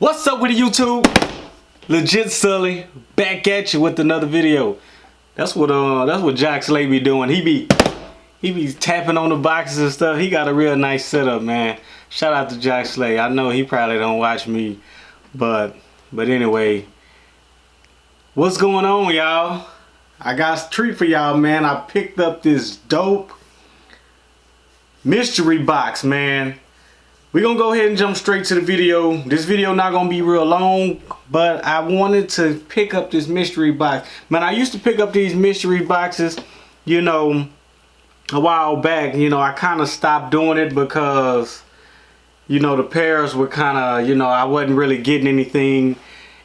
What's up with the YouTube? Legit Sully back at you with another video. That's what Jack Slay be doing. He be tapping on the boxes and stuff. He got a real nice setup, man. Shout out to Jack Slay. I know he probably don't watch me, but anyway, what's going on, y'all? I got a treat for y'all, man. I picked up this dope mystery box, man. We're gonna go ahead and jump straight to the video. This video not gonna be real long, but I wanted to pick up this mystery box. Man, I used to pick up these mystery boxes, you know, a while back. You know, I kind of stopped doing it because, you know, the pairs were kind of, you know, I wasn't really getting anything,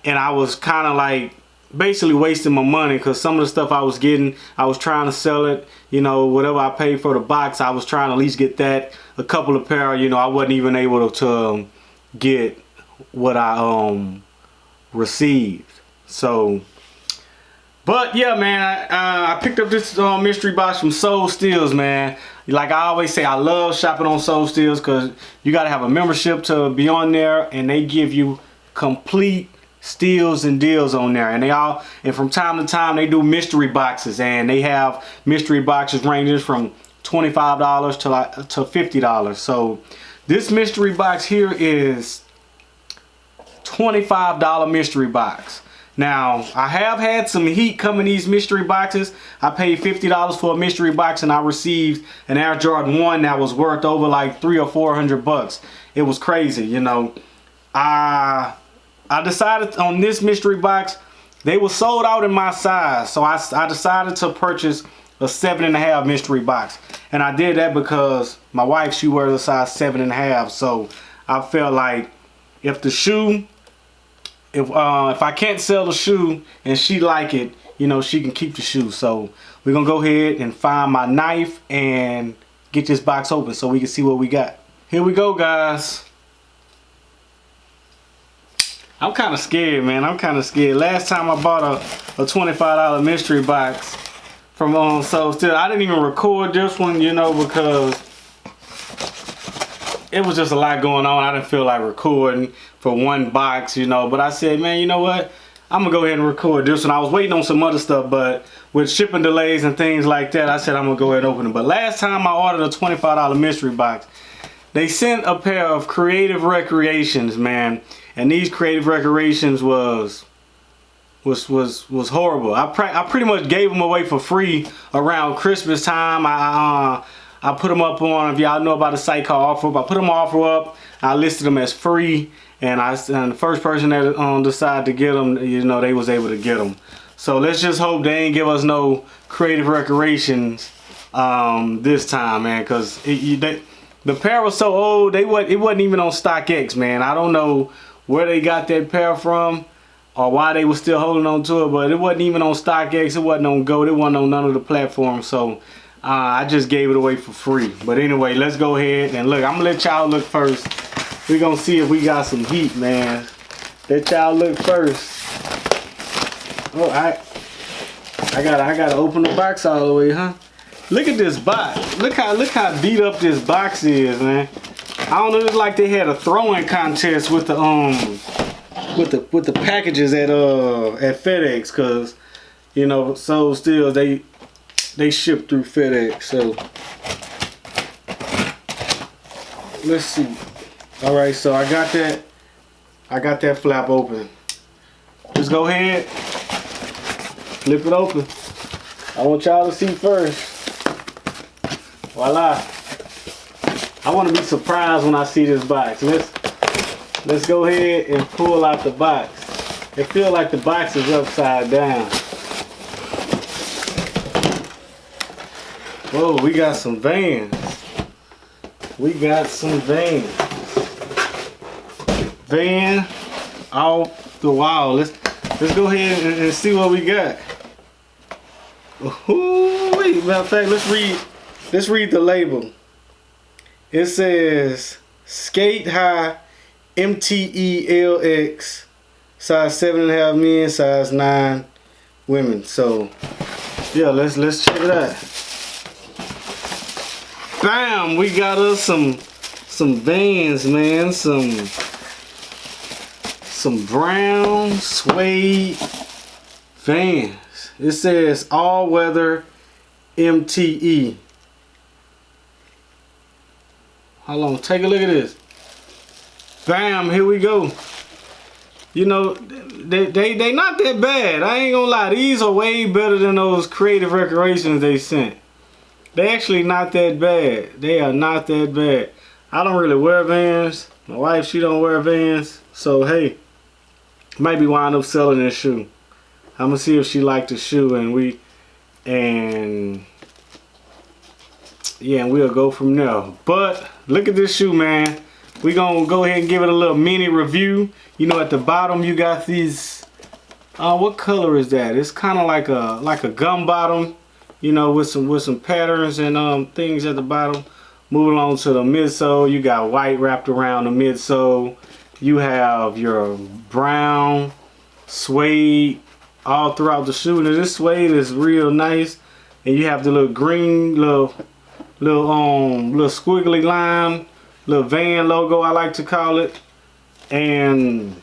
and I was kind of like basically wasting my money because some of the stuff I was getting, I was trying to sell it. You know, whatever I paid for the box, I was trying to at least get that. A couple of pair, you know, I wasn't even able to get what I received. So, but yeah, man, I picked up this mystery box from Soul Steals, man. Like I always say, I love shopping on Soul Steals because you got to have a membership to be on there, and they give you complete steals and deals on there. And from time to time they do mystery boxes, and they have mystery boxes ranging from $25 to $50. So this mystery box here is $25 mystery box. Now, I have had some heat coming these mystery boxes. I paid $50 for a mystery box, and I received an Air Jordan 1 that was worth over like $300 or $400. It was crazy, you know. I decided on this mystery box, they were sold out in my size, so I decided to purchase a 7.5 mystery box. And I did that because my wife, she wears a size 7.5, so I felt like if the shoe, if I can't sell the shoe and she like it, you know, she can keep the shoe. So we're gonna go ahead and find my knife and get this box open so we can see what we got. Here we go, guys. I'm kind of scared, man. I'm kind of scared. Last time I bought a $25 mystery box from Soul Steals, I didn't even record this one, you know, because it was just a lot going on. I didn't feel like recording for one box, you know. But I said, man, you know what? I'm going to go ahead and record this one. I was waiting on some other stuff, but with shipping delays and things like that, I said I'm going to go ahead and open it. But last time I ordered a $25 mystery box, they sent a pair of Creative Recreations, man. And these Creative Recreations was horrible. I pretty much gave them away for free around Christmas time. I put them up on, if y'all know about a site called OfferUp, I put them on OfferUp. I listed them as free, and the first person that decided to get them, you know, they was able to get them. So let's just hope they ain't give us no Creative Recreations this time, man, because the pair was so old. It wasn't even on StockX, man. I don't know where they got that pair from or why they were still holding on to it, but it wasn't even on StockX, it wasn't on Go, it wasn't on none of the platforms, so I just gave it away for free. But anyway, let's go ahead and look. I'm gonna let y'all look first. We're gonna see if we got some heat, man. Let y'all look first. Oh, I gotta open the box all the way, huh? Look at this box. Look how beat up this box is, man. I don't know, it's like they had a throwing contest with the packages at FedEx, cause you know Soul Steals they ship through FedEx. So let's see. All right, so I got that flap open. Just go ahead, flip it open. I want y'all to see first. Voila. I want to be surprised when I see this box. Let's go ahead and pull out the box. It feels like the box is upside down. Whoa, we got some Vans. We got some Vans. Van off the wall. Let's go ahead and see what we got. Ooh, wait, matter of fact, let's read the label. It says Skate High MTELX, size 7.5 men, size 9 women. So yeah, let's check it out. Bam! We got us some Vans, man. Some some brown suede Vans. It says all weather MTE. Hold on, take a look at this. Bam, here we go. You know, they not that bad. I ain't gonna lie, these are way better than those creative recreations they sent. They actually not that bad. They are not that bad. I don't really wear Vans. My wife, she don't wear Vans. So hey, maybe wind up selling this shoe. I'm gonna see if she liked the shoe, and yeah, and we'll go from there. But look at this shoe, man. We gonna go ahead and give it a little mini review. You know, at the bottom you got these. What color is that? It's kind of like a gum bottom. You know, with some patterns and things at the bottom. Moving on to the midsole, you got white wrapped around the midsole. You have your brown suede all throughout the shoe. Now this suede is real nice, and you have the little green little squiggly line, little Van logo I like to call it. And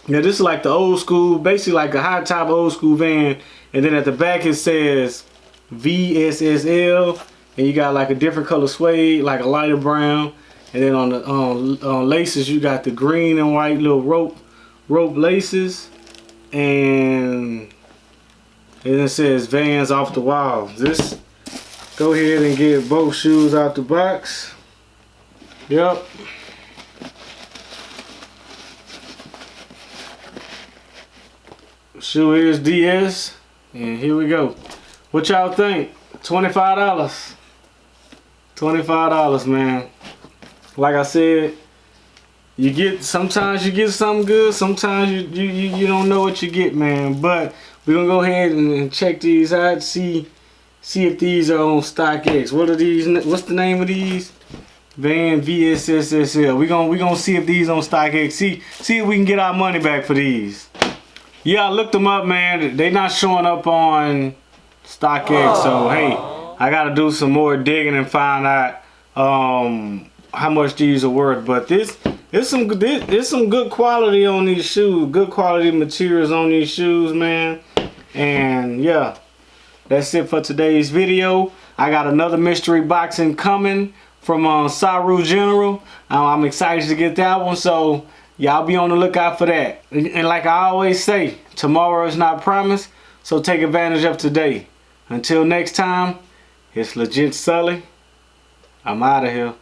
yeah, this is like the old school, basically like a high top old school Van. And then at the back it says VSSL, and you got like a different color suede, like a lighter brown. And then on the laces you got the green and white little rope laces. And it says Vans off the wall. Just go ahead and get both shoes out the box. Yep. Shoe is DS, and here we go. What y'all think? $25. $25, man. Like I said, sometimes you get something good, sometimes you don't know what you get, man. But we're gonna go ahead and check these out, see if these are on StockX. What are these? What's the name of these? Van VSSL. We gonna see if these on StockX. See if we can get our money back for these. Yeah, I looked them up, man. They not showing up on StockX. So hey, I gotta do some more digging and find out how much these are worth. But there's some good quality on these shoes, good quality materials on these shoes, man. And yeah, that's it for today's video. I got another mystery box incoming from Saru General. I'm excited to get that one, so y'all be on the lookout for that. And like I always say, tomorrow is not promised, so take advantage of today. Until next time, it's Legit Sully. I'm out of here.